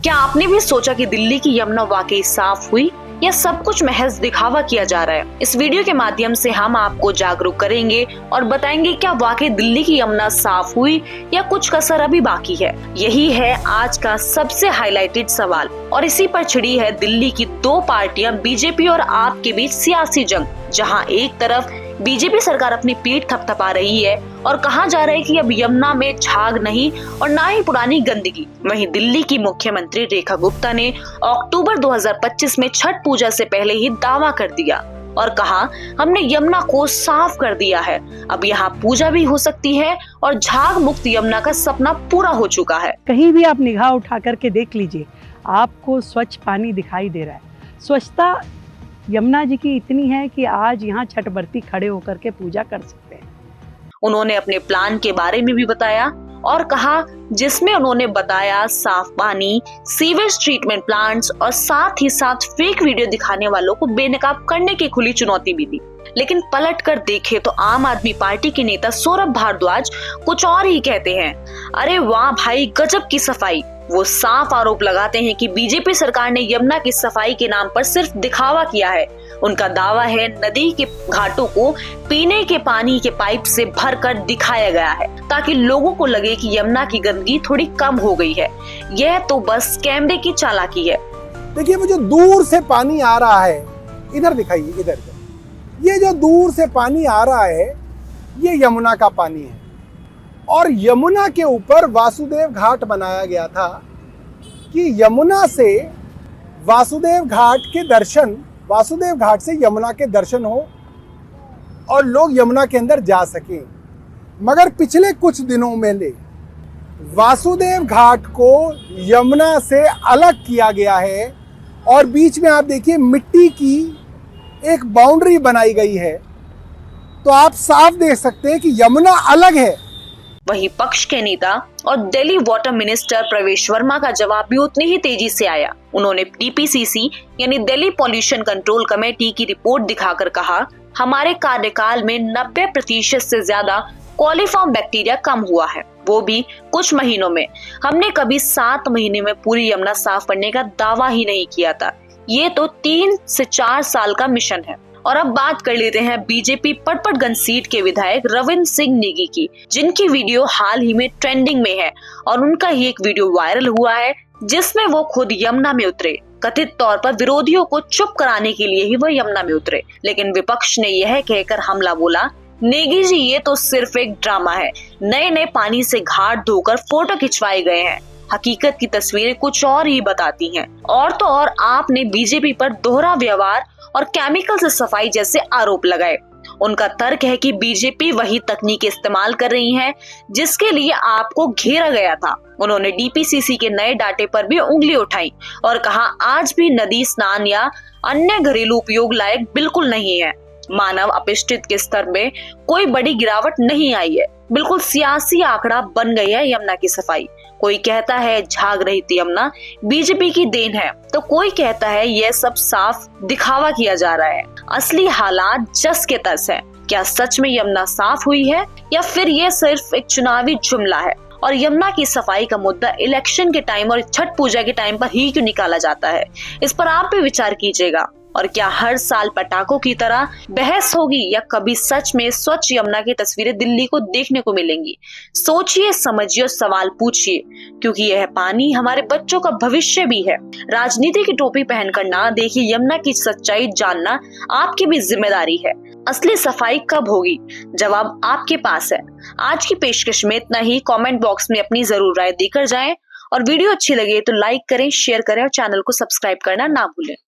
क्या आपने भी सोचा कि दिल्ली की यमुना वाकई साफ हुई या सब कुछ महज दिखावा किया जा रहा है? इस वीडियो के माध्यम से हम आपको जागरूक करेंगे और बताएंगे क्या वाकई दिल्ली की यमुना साफ हुई या कुछ कसर अभी बाकी है। यही है आज का सबसे हाईलाइटेड सवाल और इसी पर छिड़ी है दिल्ली की दो पार्टियां बीजेपी और आप के बीच सियासी जंग, जहां एक तरफ बीजेपी सरकार अपनी पीठ थपथपा रही है और कहा जा रहा है कि अब यमुना में झाग नहीं और ना ही पुरानी गंदगी। वहीं दिल्ली की मुख्यमंत्री रेखा गुप्ता ने अक्टूबर 2025 में छठ पूजा से पहले ही दावा कर दिया और कहा, हमने यमुना को साफ कर दिया है, अब यहाँ पूजा भी हो सकती है और झाग मुक्त यमुना का सपना पूरा हो चुका है। कहीं भी आप निगाह उठा करके देख लीजिए, आपको स्वच्छ पानी दिखाई दे रहा है। स्वच्छता यमुना जी की इतनी है कि आज यहाँ छठ व्रती खड़े होकर के पूजा कर सकते हैं। उन्होंने अपने प्लान के बारे में भी बताया और कहा, जिसमें उन्होंने बताया साफ पानी, सीवेज ट्रीटमेंट प्लांट्स और साथ ही साथ फेक वीडियो दिखाने वालों को बेनकाब करने की खुली चुनौती भी दी। लेकिन पलट कर देखे तो आम आदमी पार्टी के नेता सौरभ भारद्वाज कुछ और ही कहते हैं। अरे वाह भाई, गजब की सफाई। वो साफ आरोप लगाते हैं कि बीजेपी सरकार ने यमुना की सफाई के नाम पर सिर्फ दिखावा किया है। उनका दावा है नदी के घाटों को पीने के पानी के पाइप से भरकर दिखाया गया है ताकि लोगों को लगे कि यमुना की गंदगी थोड़ी कम हो गई है। यह तो बस कैमरे की चालाकी है। देखिए, वो जो दूर से पानी आ रहा है, इधर दिखाइए, इधर ये जो दूर से पानी आ रहा है ये यमुना का पानी है और यमुना के ऊपर वासुदेव घाट बनाया गया था कि यमुना से वासुदेव घाट से यमुना के दर्शन हो और लोग यमुना के अंदर जा सकें। मगर पिछले कुछ दिनों में वासुदेव घाट को यमुना से अलग किया गया है और बीच में आप देखिए मिट्टी की एक बाउंड्री बनाई गई है, तो आप साफ देख सकते हैं कि यमुना अलग है। वहीं पक्ष के नेता और दिल्ली वाटर मिनिस्टर प्रवेश वर्मा का जवाब भी उतनी ही तेजी से आया। उन्होंने डीपीसीसी यानी दिल्ली पॉल्यूशन कंट्रोल कमेटी की रिपोर्ट दिखाकर कहा, हमारे कार्यकाल में 90% से ज्यादा कॉलीफॉर्म बैक्टीरिया कम हुआ है, वो भी कुछ महीनों में। हमने कभी 7 महीने में पूरी यमुना साफ करने का दावा ही नहीं किया था। ये तो 3 से 4 साल का मिशन है। और अब बात कर लेते हैं बीजेपी पटपटगंज सीट के विधायक रविंद्र सिंह नेगी की, जिनकी वीडियो हाल ही में ट्रेंडिंग में है और उनका ही एक वीडियो वायरल हुआ है जिसमें वो खुद यमुना में उतरे। कथित तौर पर विरोधियों को चुप कराने के लिए ही वो यमुना में उतरे, लेकिन विपक्ष ने यह कहकर हमला बोला, नेगी जी ये तो सिर्फ एक ड्रामा है, नए नए पानी से घाट धोकर फोटो खिंचवाए गए हैं, हकीकत की तस्वीरें कुछ और ही बताती हैं। और तो और आपने बीजेपी पर दोहरा व्यवहार और केमिकल से सफाई जैसे आरोप लगाए। उनका तर्क है कि बीजेपी वही तकनीक इस्तेमाल कर रही है जिसके लिए आपको घेरा गया था। उन्होंने डीपीसीसी के नए डाटे पर भी उंगली उठाई और कहा, आज भी नदी स्नान या अन्य घरेलू उपयोग लायक बिल्कुल नहीं है। मानव अपशिष्ट के स्तर में कोई बड़ी गिरावट नहीं आई है, बिल्कुल सियासी आंकड़ा बन गई है यमुना की सफाई। कोई कहता है झाग रहित यमुना बीजेपी की देन है, तो कोई कहता है यह सब साफ दिखावा किया जा रहा है। असली हालात जस के तस है। क्या सच में यमुना साफ हुई है या फिर यह सिर्फ एक चुनावी जुमला है? और यमुना की सफाई का मुद्दा इलेक्शन के टाइम और छठ पूजा के टाइम पर ही क्यों निकाला जाता है? इस पर आप भी विचार कीजिएगा। और क्या हर साल पटाखों की तरह बहस होगी या कभी सच में स्वच्छ यमुना की तस्वीरें दिल्ली को देखने को मिलेंगी? सोचिए, समझिए, सवाल पूछिए, क्योंकि यह पानी हमारे बच्चों का भविष्य भी है। राजनीति की टोपी पहनकर ना देखिए, यमुना की सच्चाई जानना आपकी भी जिम्मेदारी है। असली सफाई कब होगी? जवाब आपके पास है। आज की पेशकश में इतना ही। कमेंट बॉक्स में अपनी जरूर राय देकर जाएं और वीडियो अच्छी लगे तो लाइक करें, शेयर करें और चैनल को सब्सक्राइब करना ना भूलें।